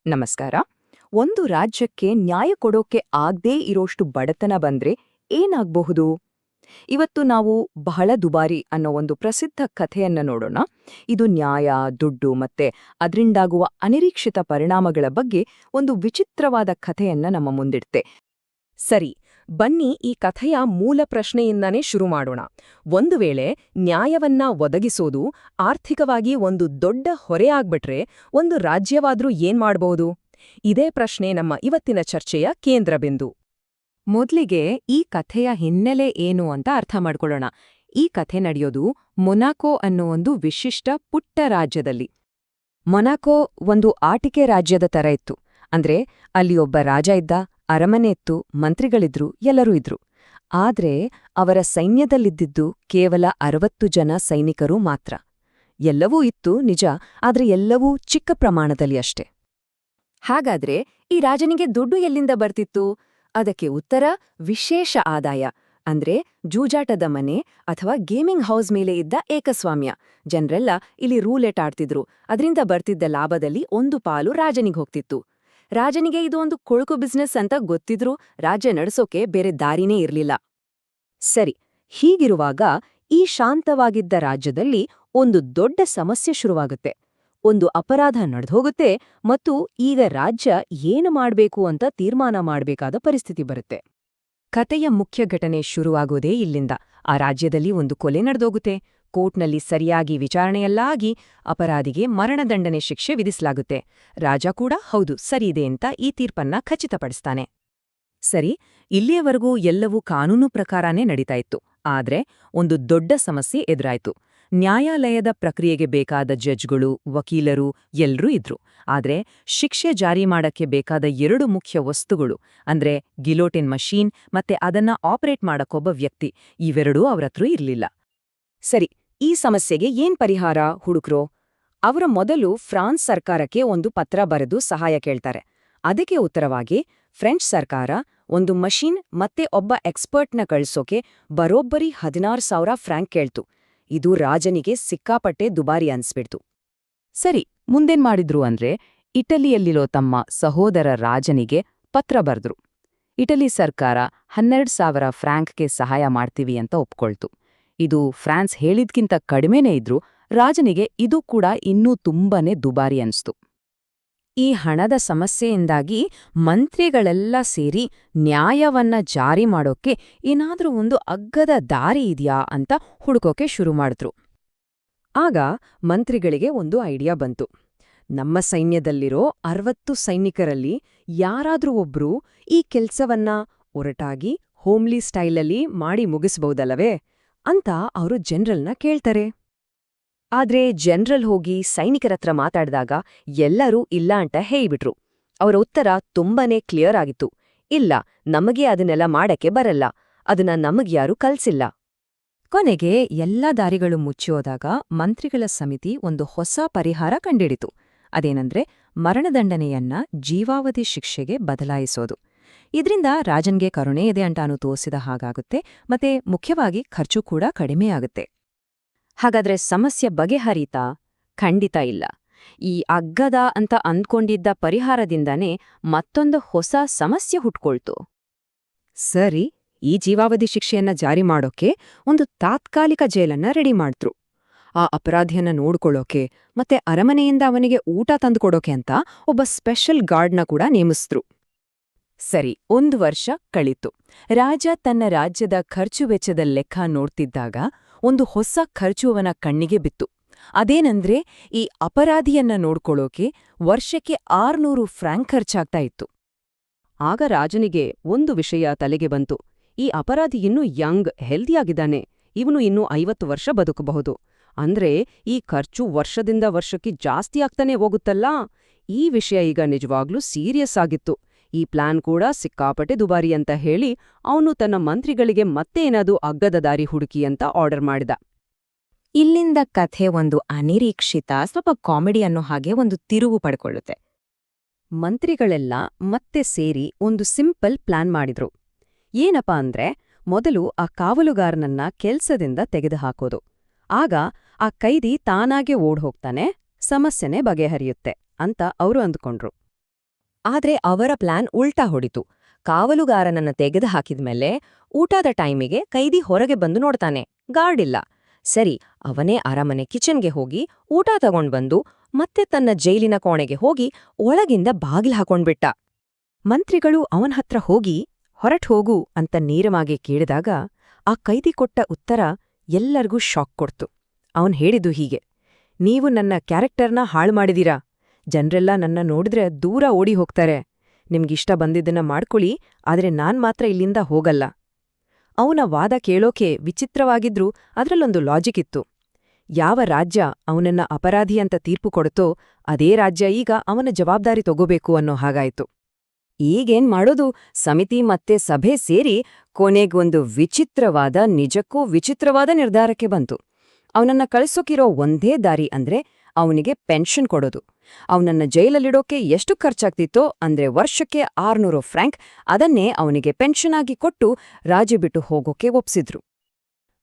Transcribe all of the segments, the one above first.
ನಮಸ್ಕಾರ. ಒಂದು ರಾಜ್ಯಕ್ಕೆ ನ್ಯಾಯ ಕೊಡೋಕೆ ಆಗದೇ ಇರೋಷ್ಟು ಬಡತನ ಬಂದ್ರೆ ಏನಾಗಬಹುದು? ಇವತ್ತು ನಾವು ಬಹಳ ದುಬಾರಿ ಅನ್ನೋ ಒಂದು ಪ್ರಸಿದ್ಧ ಕಥೆಯನ್ನ ನೋಡೋಣ. ಇದು ನ್ಯಾಯ, ದುಡ್ಡು ಮತ್ತೆ ಅದರಿಂದಾಗುವ ಅನಿರೀಕ್ಷಿತ ಪರಿಣಾಮಗಳ ಬಗ್ಗೆ ಒಂದು ವಿಚಿತ್ರವಾದ ಕಥೆಯನ್ನ ನಮ್ಮ ಮುಂದಿಡ್ತೆ. ಸರಿ, ಬನ್ನಿ ಈ ಕಥೆಯ ಮೂಲ ಪ್ರಶ್ನೆಯಿಂದಾನೇ ಶುರು ಮಾಡೋಣ. ಒಂದು ವೇಳೆ ನ್ಯಾಯವನ್ನ ಒದಗಿಸೋದು ಆರ್ಥಿಕವಾಗಿ ಒಂದು ದೊಡ್ಡ ಹೊರೆಯಾಗ್ಬಿಟ್ರೆ ಒಂದು ರಾಜ್ಯವಾದ್ರೂ ಏನ್ ಮಾಡ್ಬೋದು? ಇದೇ ಪ್ರಶ್ನೆ ನಮ್ಮ ಇವತ್ತಿನ ಚರ್ಚೆಯ ಕೇಂದ್ರಬಿಂದು. ಮೊದ್ಲಿಗೆ ಈ ಕಥೆಯ ಹಿನ್ನೆಲೆ ಏನು ಅಂತ ಅರ್ಥ ಮಾಡ್ಕೊಳ್ಳೋಣ. ಈ ಕಥೆ ನಡೆಯೋದು ಮೊನಾಕೋ ಅನ್ನೋ ಒಂದು ವಿಶಿಷ್ಟ ಪುಟ್ಟ ರಾಜ್ಯದಲ್ಲಿ. ಮೊನಾಕೋ ಒಂದು ಆಟಿಕೆ ರಾಜ್ಯದ ತರ ಇತ್ತು. ಅಂದ್ರೆ ಅಲ್ಲಿ ಒಬ್ಬ ರಾಜ ಇದ್ದ, ಅರಮನೆ ಇತ್ತು, ಮಂತ್ರಿಗಳಿದ್ರು, ಎಲ್ಲರೂ ಇದ್ರು. ಆದ್ರೆ ಅವರ ಸೈನ್ಯದಲ್ಲಿದ್ದಿದ್ದು ಕೇವಲ 60 ಜನ ಸೈನಿಕರು ಮಾತ್ರ. ಎಲ್ಲವೂ ಇತ್ತು ನಿಜ, ಆದ್ರೆ ಎಲ್ಲವೂ ಚಿಕ್ಕ ಪ್ರಮಾಣದಲ್ಲಿ ಅಷ್ಟೆ. ಹಾಗಾದ್ರೆ ಈ ರಾಜನಿಗೆ ದುಡ್ಡು ಎಲ್ಲಿಂದ ಬರ್ತಿತ್ತು? ಅದಕ್ಕೆ ಉತ್ತರ ವಿಶೇಷ ಆದಾಯ, ಅಂದ್ರೆ ಜೂಜಾಟದ ಮನೆ ಅಥವಾ ಗೇಮಿಂಗ್ ಹೌಸ್ ಮೇಲೆ ಇದ್ದ ಏಕಸ್ವಾಮ್ಯ. ಜನರೆಲ್ಲ ಇಲ್ಲಿ ರೂಲೆಟ್ ಆಡ್ತಿದ್ರು. ಅದರಿಂದ ಬರ್ತಿದ್ದ ಲಾಭದಲ್ಲಿ ಒಂದು ಪಾಲು ರಾಜನಿಗೆ ಹೋಗ್ತಿತ್ತು. ರಾಜನಿಗೆ ಇದು ಒಂದು ಕೊಳುಕು ಬಿಸ್ನೆಸ್ ಅಂತ ಗೊತ್ತಿದ್ರೂ ರಾಜ್ಯ ನಡೆಸೋಕೆ ಬೇರೆ ದಾರಿನೇ ಇರ್ಲಿಲ್ಲ. ಸರಿ, ಹೀಗಿರುವಾಗ ಈ ಶಾಂತವಾಗಿದ್ದ ರಾಜ್ಯದಲ್ಲಿ ಒಂದು ದೊಡ್ಡ ಸಮಸ್ಯೆ ಶುರುವಾಗುತ್ತೆ. ಒಂದು ಅಪರಾಧ ನಡೆದೋಗುತ್ತೆ ಮತ್ತು ಈಗ ರಾಜ್ಯ ಏನು ಮಾಡ್ಬೇಕು ಅಂತ ತೀರ್ಮಾನ ಮಾಡ್ಬೇಕಾದ ಪರಿಸ್ಥಿತಿ ಬರುತ್ತೆ. ಕತೆಯ ಮುಖ್ಯ ಘಟನೆ ಶುರುವಾಗೋದೇ ಇಲ್ಲಿಂದ. ಆ ರಾಜ್ಯದಲ್ಲಿ ಒಂದು ಕೊಲೆ ನಡೆದೋಗುತ್ತೆ. ಕೋರ್ಟ್ನಲ್ಲಿ ಸರಿಯಾಗಿ ವಿಚಾರಣೆಯಲ್ಲಾಗಿ ಅಪರಾಧಿಗೆ ಮರಣದಂಡನೆ ಶಿಕ್ಷೆ ವಿಧಿಸಲಾಗುತ್ತೆ. ರಾಜ ಕೂಡ ಹೌದು, ಸರಿಯಿದೆ ಅಂತ ಈ ತೀರ್ಪನ್ನ ಖಚಿತಪಡಿಸ್ತಾನೆ. ಸರಿ, ಇಲ್ಲಿಯವರೆಗೂ ಎಲ್ಲವೂ ಕಾನೂನು ಪ್ರಕಾರನೇ ನಡೀತಾ ಇತ್ತು. ಆದ್ರೆ ಒಂದು ದೊಡ್ಡ ಸಮಸ್ಯೆ ಎದುರಾಯ್ತು. ನ್ಯಾಯಾಲಯದ ಪ್ರಕ್ರಿಯೆಗೆ ಬೇಕಾದ ಜಡ್ಜ್ಗಳು, ವಕೀಲರು ಎಲ್ರೂ ಇದ್ರು. ಆದ್ರೆ ಶಿಕ್ಷೆ ಜಾರಿ ಮಾಡಕ್ಕೆ ಬೇಕಾದ 2 ಮುಖ್ಯ ವಸ್ತುಗಳು, ಅಂದ್ರೆ ಗಿಲೋಟಿನ್ ಮಷೀನ್ ಮತ್ತೆ ಅದನ್ನ ಆಪರೇಟ್ ಮಾಡಕ್ಕೊಬ್ಬ ವ್ಯಕ್ತಿ, ಇವೆರಡೂ ಅವರತ್ರ ಇರ್ಲಿಲ್ಲ. ಸರಿ, ಈ ಸಮಸ್ಯೆಗೆ ಏನ್ ಪರಿಹಾರ ಹುಡುಕ್ರೋ? ಅವರ ಮೊದಲು ಫ್ರಾನ್ಸ್ ಸರ್ಕಾರಕ್ಕೆ ಒಂದು ಪತ್ರ ಬರೆದು ಸಹಾಯ ಕೇಳ್ತಾರೆ. ಅದಕ್ಕೆ ಉತ್ತರವಾಗಿ ಫ್ರೆಂಚ್ ಸರ್ಕಾರ ಒಂದು ಮಷೀನ್ ಮತ್ತೆ ಒಬ್ಬ ಎಕ್ಸ್ಪರ್ಟ್ನ ಕಳ್ಸೋಕೆ ಬರೋಬ್ಬರಿ 16,000 ಫ್ರಾಂಕ್ ಕೇಳ್ತು. ಇದು ರಾಜನಿಗೆ ಸಿಕ್ಕಾಪಟ್ಟೆ ದುಬಾರಿ ಅನ್ಸ್ಬಿಡ್ತು. ಸರಿ, ಮುಂದೇನ್ ಮಾಡಿದ್ರು ಅಂದ್ರೆ ಇಟಲಿಯಲ್ಲಿರೋ ತಮ್ಮ ಸಹೋದರ ರಾಜನಿಗೆ ಪತ್ರ ಬರ್ದ್ರು. ಇಟಲಿ ಸರ್ಕಾರ 12,000 ಫ್ರಾಂಕ್ಗೆ ಸಹಾಯ ಮಾಡ್ತೀವಿ ಅಂತ ಒಪ್ಕೊಳ್ತು. ಇದು ಫ್ರಾನ್ಸ್ ಹೇಳಿದ್ಕಿಂತ ಕಡಿಮೆನೇ ಇದ್ರೂ ರಾಜನಿಗೆ ಇದು ಕೂಡ ಇನ್ನೂ ತುಂಬಾನೇ ದುಬಾರಿ ಅನ್ಸ್ತು. ಈ ಹಣದ ಸಮಸ್ಯೆಯಿಂದಾಗಿ ಮಂತ್ರಿಗಳೆಲ್ಲ ಸೇರಿ ನ್ಯಾಯವನ್ನ ಜಾರಿ ಮಾಡೋಕೆ ಏನಾದ್ರೂ ಒಂದು ಅಗ್ಗದ ದಾರಿ ಇದೆಯಾ ಅಂತ ಹುಡುಕೋಕೆ ಶುರು ಮಾಡಿದ್ರು. ಆಗ ಮಂತ್ರಿಗಳಿಗೆ ಒಂದು ಐಡಿಯಾ ಬಂತು. ನಮ್ಮ ಸೈನ್ಯದಲ್ಲಿರೋ 60 ಸೈನಿಕರಲ್ಲಿ ಯಾರಾದ್ರೂ ಒಬ್ರು ಈ ಕೆಲ್ಸವನ್ನ ಒರಟಾಗಿ ಹೋಮ್ಲಿ ಸ್ಟೈಲಲ್ಲಿ ಮಾಡಿ ಮುಗಿಸ್ಬಹುದಲ್ಲವೇ ಅಂತ ಅವರು ಜನರಲ್ನ ಕೇಳ್ತಾರೆ. ಆದ್ರೆ ಜನರಲ್ ಹೋಗಿ ಸೈನಿಕರತ್ರ ಮಾತಾಡಿದಾಗ ಎಲ್ಲರೂ ಇಲ್ಲ ಅಂತ ಹೇಳ್ಬಿಟ್ರು. ಅವರ ಉತ್ತರ ತುಂಬಾನೇ ಕ್ಲಿಯರ್ ಆಗಿತ್ತು. ಇಲ್ಲ, ನಮಗೆ ಅದನ್ನೆಲ್ಲ ಮಾಡಕ್ಕೆ ಬರಲ್ಲ, ಅದನ್ನ ನಮಗ್ಯಾರೂ ಕಲ್ಸಿಲ್ಲ. ಕೊನೆಗೆ ಎಲ್ಲಾ ದಾರಿಗಳು ಮುಚ್ಚೋದಾಗ ಮಂತ್ರಿಗಳ ಸಮಿತಿ ಒಂದು ಹೊಸ ಪರಿಹಾರ ಕಂಡಿಡಿತು. ಅದೇನಂದ್ರೆ ಮರಣದಂಡನೆಯನ್ನ ಜೀವಾವಧಿ ಶಿಕ್ಷೆಗೆ ಬದಲಾಯಿಸೋದು. ಇದ್ರಿಂದ ರಾಜನ್ಗೆ ಕರುಣೆ ಇದೆ ಅಂತಾನು ತೋರಿಸಿದ ಹಾಗಾಗುತ್ತೆ, ಮತ್ತೆ ಮುಖ್ಯವಾಗಿ ಖರ್ಚು ಕೂಡ ಕಡಿಮೆಯಾಗುತ್ತೆ. ಹಾಗಾದ್ರೆ ಸಮಸ್ಯೆ ಬಗೆಹರೀತಾ? ಖಂಡಿತ ಇಲ್ಲ. ಈ ಅಗ್ಗದ ಅಂತ ಅಂದ್ಕೊಂಡಿದ್ದ ಪರಿಹಾರದಿಂದಾನೇ ಮತ್ತೊಂದು ಹೊಸ ಸಮಸ್ಯೆ ಹುಟ್ಕೊಳ್ತು. ಸರಿ, ಈ ಜೀವಾವಧಿ ಶಿಕ್ಷೆಯನ್ನ ಜಾರಿ ಮಾಡೋಕೆ ಒಂದು ತಾತ್ಕಾಲಿಕ ಜೈಲನ್ನ ರೆಡಿ ಮಾಡಿದ್ರು. ಆ ಅಪರಾಧಿಯನ್ನ ನೋಡ್ಕೊಳ್ಳೋಕೆ ಮತ್ತೆ ಅರಮನೆಯಿಂದ ಅವನಿಗೆ ಊಟ ತಂದುಕೊಡೋಕೆ ಅಂತ ಒಬ್ಬ ಸ್ಪೆಷಲ್ ಗಾರ್ಡ್ನ ಕೂಡ ನೇಮಿಸಿದ್ರು. ಸರಿ, 1 ವರ್ಷ ಕಳೀತು. ರಾಜ ತನ್ನ ರಾಜ್ಯದ ಖರ್ಚು ವೆಚ್ಚದ ಲೆಕ್ಕ ನೋಡ್ತಿದ್ದಾಗ ಒಂದು ಹೊಸ ಖರ್ಚು ಅವನ ಕಣ್ಣಿಗೆ ಬಿತ್ತು. ಅದೇನಂದ್ರೆ ಈ ಅಪರಾಧಿಯನ್ನ ನೋಡ್ಕೊಳ್ಳೋಕೆ ವರ್ಷಕ್ಕೆ 600 ಫ್ರಾಂಕ್ ಖರ್ಚಾಗ್ತಾ ಇತ್ತು. ಆಗ ರಾಜನಿಗೆ ಒಂದು ವಿಷಯ ತಲೆಗೆ ಬಂತು. ಈ ಅಪರಾಧಿ ಇನ್ನೂ ಯಂಗ್, ಹೆಲ್ದಿಯಾಗಿದ್ದಾನೆ. ಇವನು ಇನ್ನೂ 50 ವರ್ಷ ಬದುಕಬಹುದು. ಅಂದ್ರೆ ಈ ಖರ್ಚು ವರ್ಷದಿಂದ ವರ್ಷಕ್ಕೆ ಜಾಸ್ತಿ ಆಗ್ತಾನೆ ಹೋಗುತ್ತಲ್ಲ. ಈ ವಿಷಯ ಈಗ ನಿಜವಾಗ್ಲೂ ಸೀರಿಯಸ್ ಆಗಿತ್ತು. ಈ ಪ್ಲಾನ್ ಕೂಡ ಸಿಕ್ಕಾಪಟ್ಟೆ ದುಬಾರಿ ಅಂತ ಹೇಳಿ ಅವನು ತನ್ನ ಮಂತ್ರಿಗಳಿಗೆ ಮತ್ತೇನಾದ್ರೂ ಅಗ್ಗದ ದಾರಿ ಹುಡುಕಿ ಅಂತ ಆರ್ಡರ್ ಮಾಡಿದ. ಇಲ್ಲಿಂದ ಕಥೆ ಒಂದು ಅನಿರೀಕ್ಷಿತ, ಸ್ವಲ್ಪ ಕಾಮಿಡಿ ಅನ್ನೋ ಹಾಗೆ ಒಂದು ತಿರುವು ಪಡ್ಕೊಳ್ಳುತ್ತೆ. ಮಂತ್ರಿಗಳೆಲ್ಲ ಮತ್ತೆ ಸೇರಿ ಒಂದು ಸಿಂಪಲ್ ಪ್ಲಾನ್ ಮಾಡಿದ್ರು. ಏನಪ್ಪಾ ಅಂದ್ರೆ, ಮೊದಲು ಆ ಕಾವಲುಗಾರನನ್ನ ಕೆಲ್ಸದಿಂದ ತೆಗೆದುಹಾಕೋದು. ಆಗ ಆ ಕೈದಿ ತಾನಾಗೆ ಓಡ್ಹೋಗ್ತಾನೆ, ಸಮಸ್ಯೆನೇ ಬಗೆಹರಿಯುತ್ತೆ ಅಂತ ಅವರು ಅಂದುಕೊಂಡ್ರು. ಆದ್ರೆ ಅವರ ಪ್ಲಾನ್ ಉಲ್ಟಾ ಹೊಡಿತು. ಕಾವಲುಗಾರನನ್ನ ತೆಗೆದುಹಾಕಿದ್ಮೇಲೆ ಊಟದ ಟೈಮಿಗೆ ಕೈದಿ ಹೊರಗೆ ಬಂದು ನೋಡ್ತಾನೆ, ಗಾರ್ಡ್ ಇಲ್ಲ. ಸರಿ, ಅವನೇ ಅರಮನೆ ಕಿಚನ್ಗೆ ಹೋಗಿ ಊಟ ತಗೊಂಡ್ಬಂದು ಮತ್ತೆ ತನ್ನ ಜೈಲಿನ ಕೋಣೆಗೆ ಹೋಗಿ ಒಳಗಿಂದ ಬಾಗಿಲು ಹಾಕೊಂಡ್ಬಿಟ್ಟ. ಮಂತ್ರಿಗಳು ಅವನ ಹತ್ರ ಹೋಗಿ ಹೊರಟ್ ಹೋಗು ಅಂತ ನೇರವಾಗಿ ಕೇಳಿದಾಗ ಆ ಕೈದಿ ಕೊಟ್ಟ ಉತ್ತರ ಎಲ್ಲರಿಗೂ ಶಾಕ್ ಕೊಡ್ತು. ಅವನ್ ಹೇಳಿದ್ದು ಹೀಗೆ: ನೀವು ನನ್ನ ಕ್ಯಾರೆಕ್ಟರ್ನ ಹಾಳು ಮಾಡಿದೀರಾ. ಜನ್ರೆಲ್ಲ ನನ್ನ ನೋಡಿದ್ರೆ ದೂರ ಓಡಿ ಹೋಗ್ತಾರೆ. ನಿಮ್ಗಿಷ್ಟ ಬಂದಿದ್ದನ್ನ ಮಾಡ್ಕೊಳ್ಳಿ, ಆದ್ರೆ ನಾನ್ ಮಾತ್ರ ಇಲ್ಲಿಂದ ಹೋಗಲ್ಲ. ಅವನ ವಾದ ಕೇಳೋಕೆ ವಿಚಿತ್ರವಾಗಿದ್ರೂ ಅದ್ರಲ್ಲೊಂದು ಲಾಜಿಕ್ ಇತ್ತು. ಯಾವ ರಾಜ್ಯ ಅವನನ್ನ ಅಪರಾಧಿ ಅಂತ ತೀರ್ಪು ಕೊಡುತ್ತೋ ಅದೇ ರಾಜ್ಯ ಈಗ ಅವನ ಜವಾಬ್ದಾರಿ ತಗೋಬೇಕು ಅನ್ನೋ ಹಾಗಾಯ್ತು. ಈಗೇನ್ ಮಾಡೋದು? ಸಮಿತಿ ಮತ್ತೆ ಸಭೆ ಸೇರಿ ಕೊನೆಗೊಂದು ನಿಜಕ್ಕೂ ವಿಚಿತ್ರವಾದ ನಿರ್ಧಾರಕ್ಕೆ ಬಂತು. ಅವನನ್ನ ಕಳಿಸೋಕಿರೋ ಒಂದೇ ದಾರಿ ಅಂದ್ರೆ ಅವನಿಗೆ ಪೆನ್ಷನ್ ಕೊಡೋದು. ಅವನನ್ನ ಜೈಲಲ್ಲಿಡೋಕೆ ಎಷ್ಟು ಖರ್ಚಾಗ್ತಿತ್ತೋ ಅಂದ್ರೆ ವರ್ಷಕ್ಕೆ 600 ಫ್ರಾಂಕ್, ಅದನ್ನೇ ಅವನಿಗೆ ಪೆನ್ಷನ್ ಆಗಿ ಕೊಟ್ಟು ರಾಜ್ಯ ಬಿಟ್ಟು ಹೋಗೋಕೆ ಒಪ್ಸಿದ್ರು.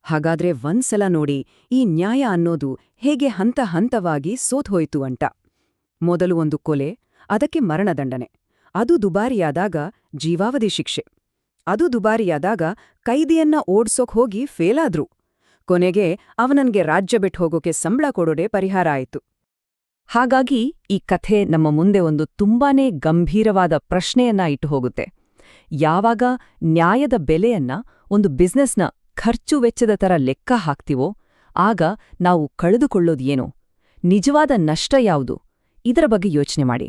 ಹಾಗಾದ್ರೆ ಒಂದ್ಸಲ ನೋಡಿ ಈ ನ್ಯಾಯ ಅನ್ನೋದು ಹೇಗೆ ಹಂತ ಹಂತವಾಗಿ ಸೋತ್ಹೋಯ್ತು ಅಂತ. ಮೊದಲು ಒಂದು ಕೊಲೆ, ಅದಕ್ಕೆ ಮರಣದಂಡನೆ. ಅದು ದುಬಾರಿಯಾದಾಗ ಜೀವಾವಧಿ ಶಿಕ್ಷೆ. ಅದು ದುಬಾರಿಯಾದಾಗ ಕೈದಿಯನ್ನ ಓಡ್ಸೋಕ್ ಹೋಗಿ ಫೇಲಾದ್ರು. ಕೊನೆಗೆ ಅವನನ್ಗೆ ರಾಜ್ಯ ಬಿಟ್ಟು ಹೋಗೋಕೆ ಸಂಬಳ ಕೊಡೋಡೆ ಪರಿಹಾರ ಆಯಿತು. ಹಾಗಾಗಿ ಈ ಕಥೆ ನಮ್ಮ ಮುಂದೆ ಒಂದು ತುಂಬಾನೇ ಗಂಭೀರವಾದ ಪ್ರಶ್ನೆಯನ್ನ ಇಟ್ಟು ಹೋಗುತ್ತೆ. ಯಾವಾಗ ನ್ಯಾಯದ ಬೆಲೆಯನ್ನ ಒಂದು ಬಿಸ್ನೆಸ್ನ ಖರ್ಚು ವೆಚ್ಚದ ಥರ ಲೆಕ್ಕ ಹಾಕ್ತೀವೋ ಆಗ ನಾವು ಕಳೆದುಕೊಳ್ಳೋದೇನು? ನಿಜವಾದ ನಷ್ಟ ಯಾವುದು? ಇದರ ಬಗ್ಗೆ ಯೋಚನೆ ಮಾಡಿ.